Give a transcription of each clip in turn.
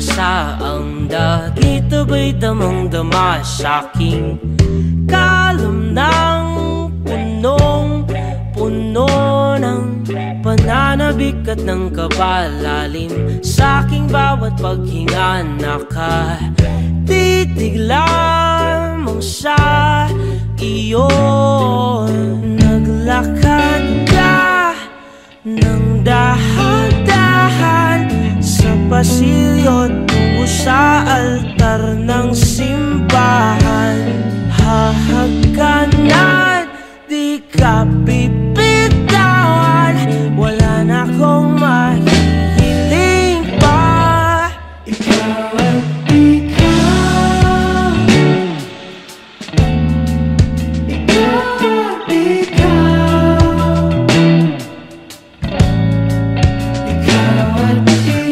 pumasa ang dagit, abay damang-dama sa'king kalam ng punong-puno ng pananabik at ng kabalalim. Sa'king bawat paghinga nakatitig lamang sa iyo. Naglakad ka ng dahan-dahan sa pasilyo tungo sa altar ng simbahan. Hahagkanan, di ka bibitawan, wala na akong mahihiling pa. Ikaw at ikaw, ikaw at ikaw, ikaw at ikaw,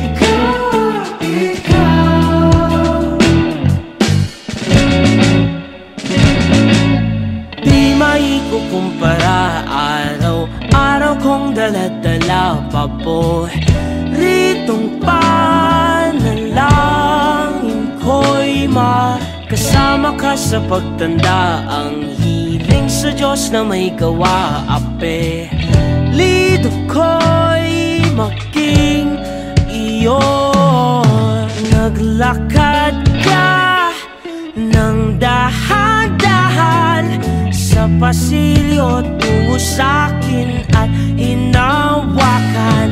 ikaw at ikaw. Di maikukumpara, araw-araw kong dala-dala paboritong panalangin ko'y makasama ka sa pagtanda. Ang hiling sa Diyos na may gawa, apelido ko'y maging iyo. Naglakad ka ng dahan-dahan sa pasilyo tungo sa'kin at hinawakan